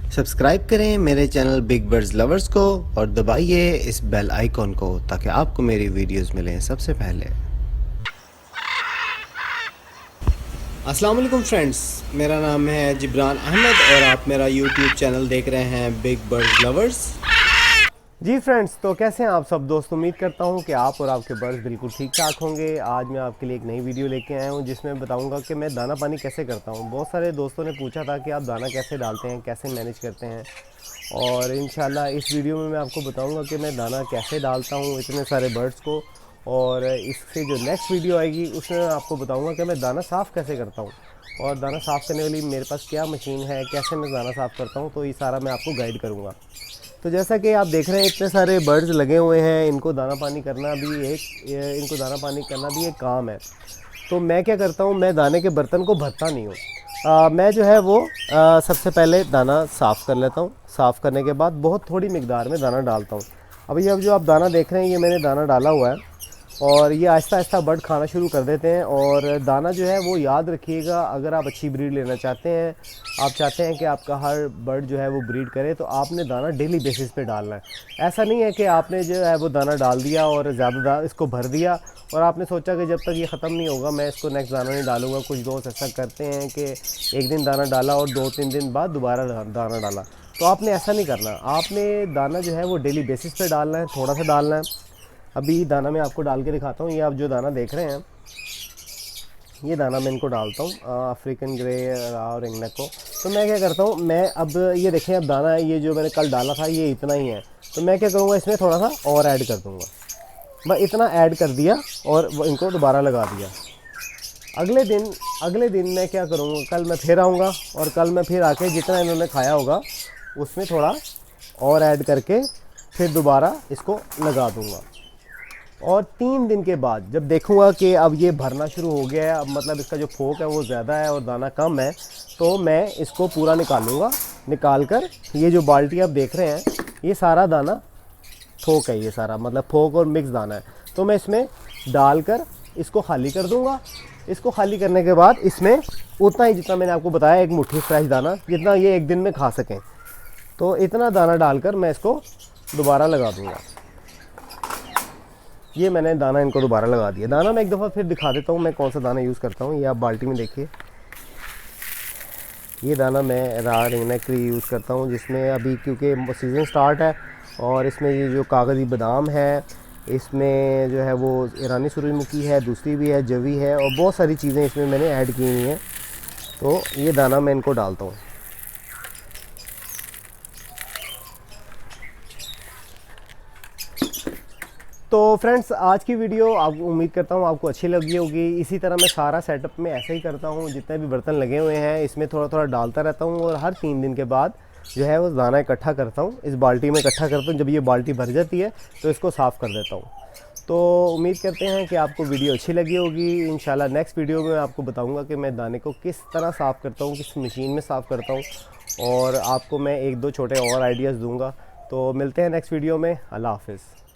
Subscribe करें मेरे channel big birds lovers को और दबाइए इस बेल आइकॉन को ताकि आपको मेरी वीडियोस मिलें सबसे पहले। अस्सलाम वालेकुम फ्रेंड्स, मेरा नाम है जिब्रान अहमद और आप मेरा यूट्यूब चैनल देख रहे हैं बिग बर्ड्स लवर्स। जी फ्रेंड्स, तो कैसे हैं आप सब दोस्त। उम्मीद करता हूं कि आप और आपके बर्ड्स बिल्कुल ठीक ठाक होंगे। आज मैं आपके लिए एक नई वीडियो लेके आया हूं जिसमें बताऊंगा कि मैं दाना पानी कैसे करता हूं। बहुत सारे दोस्तों ने पूछा था कि आप दाना कैसे डालते हैं, कैसे मैनेज करते हैं, और इंशाल्लाह इस वीडियो में मैं आपको बताऊंगा कि मैं दाना कैसे डालता हूं इतने सारे बर्ड्स को। और इससे जो नेक्स्ट वीडियो आएगी उसमें मैं आपको बताऊंगा कि मैं दाना साफ़ कैसे करता हूं और दाना साफ़ करने वाली मेरे पास क्या मशीन है, कैसे मैं दाना साफ़ करता हूं। तो ये सारा मैं आपको गाइड करूँगा। तो जैसा कि आप देख रहे हैं इतने सारे बर्ड्स लगे हुए हैं, इनको दाना पानी करना भी एक काम है। तो मैं क्या करता हूँ, मैं दाने के बर्तन को भरता नहीं हूँ। मैं जो है वो सबसे पहले दाना साफ़ कर लेता हूँ। साफ़ करने के बाद बहुत थोड़ी मिकदार में दाना डालता हूँ। अभी अब जो आप दाना देख रहे हैं ये मैंने दाना डाला हुआ है और ये आहिस्ता आहिस्ता बर्ड खाना शुरू कर देते हैं। और दाना जो है वो याद रखिएगा, अगर आप अच्छी ब्रीड लेना चाहते हैं, आप चाहते हैं कि आपका हर बर्ड जो है वो ब्रीड करे, तो आपने दाना डेली बेसिस पे डालना है। ऐसा नहीं है कि आपने जो है वो दाना डाल दिया और ज़्यादा इसको भर दिया और आपने सोचा कि जब तक ये ख़त्म नहीं होगा मैं इसको नेक्स्ट दाना नहीं डालूंगा। कुछ दोस्त ऐसा करते हैं कि एक दिन दाना डाला और 2-3 दिन बाद दोबारा दाना डाला। तो आपने ऐसा नहीं करना। आपने दाना जो है वो डेली बेसिस पे डालना है, थोड़ा सा डालना है। अभी दाना मैं आपको डाल के दिखाता हूँ। ये आप जो दाना देख रहे हैं ये दाना मैं इनको डालता हूँ अफ्रीकन ग्रे और रिंगनेक को। तो मैं क्या करता हूँ, मैं अब ये देखें अब दाना है ये जो मैंने कल डाला था ये इतना ही है। तो मैं क्या करूँगा, इसमें थोड़ा सा और ऐड कर दूँगा। मैं इतना ऐड कर दिया और इनको दोबारा लगा दिया। अगले दिन मैं क्या करूँगा, कल मैं फिर आऊँगा और कल मैं फिर आके जितना इन्होंने खाया होगा उसमें थोड़ा और ऐड करके फिर दोबारा इसको लगा दूँगा। और 3 दिन के बाद जब देखूंगा कि अब ये भरना शुरू हो गया है, अब मतलब इसका जो फोक है वो ज़्यादा है और दाना कम है, तो मैं इसको पूरा निकालूंगा। निकाल कर ये जो बाल्टी आप देख रहे हैं ये सारा दाना थोक है, ये सारा मतलब फोक और मिक्स दाना है। तो मैं इसमें डालकर इसको खाली कर दूंगा। इसको खाली करने के बाद इसमें उतना ही जितना मैंने आपको बताया, एक मुट्ठी फ्रेश दाना जितना ये एक दिन में खा सकें, तो इतना दाना डालकर मैं इसको दोबारा लगा दूंगा। ये मैंने दाना इनको दोबारा लगा दिया। दाना मैं एक दफ़ा फिर दिखा देता हूँ मैं कौन सा दाना यूज़ करता हूँ। ये आप बाल्टी में देखिए, ये दाना मैं रा रिंगनेक यूज़ करता हूँ, जिसमें अभी क्योंकि सीज़न स्टार्ट है और इसमें ये जो कागज़ी बादाम है, इसमें जो है वो ईरानी सूरजमुखी है, दूसरी भी है, जवी है और बहुत सारी चीज़ें इसमें मैंने ऐड की हुई हैं। तो ये दाना मैं इनको डालता हूँ। तो फ्रेंड्स, आज की वीडियो आप उम्मीद करता हूँ आपको अच्छी लगी होगी। इसी तरह मैं सारा सेटअप में ऐसे ही करता हूँ, जितने भी बर्तन लगे हुए हैं इसमें थोड़ा थोड़ा डालता रहता हूँ और हर 3 दिन के बाद जो है वो दाना इकट्ठा करता हूँ, इस बाल्टी में इकट्ठा करता हूँ। जब ये बाल्टी भर जाती है तो इसको साफ़ कर देता हूँ। तो उम्मीद करते हैं कि आपको वीडियो अच्छी लगी होगी। इंशाल्लाह नेक्स्ट वीडियो में आपको बताऊँगा कि मैं दाने को किस तरह साफ़ करता हूँ, किस मशीन में साफ़ करता हूँ, और आपको मैं 1-2 छोटे और आइडियाज़ दूँगा। तो मिलते हैं नेक्स्ट वीडियो में। अल्लाह हाफ़िज़।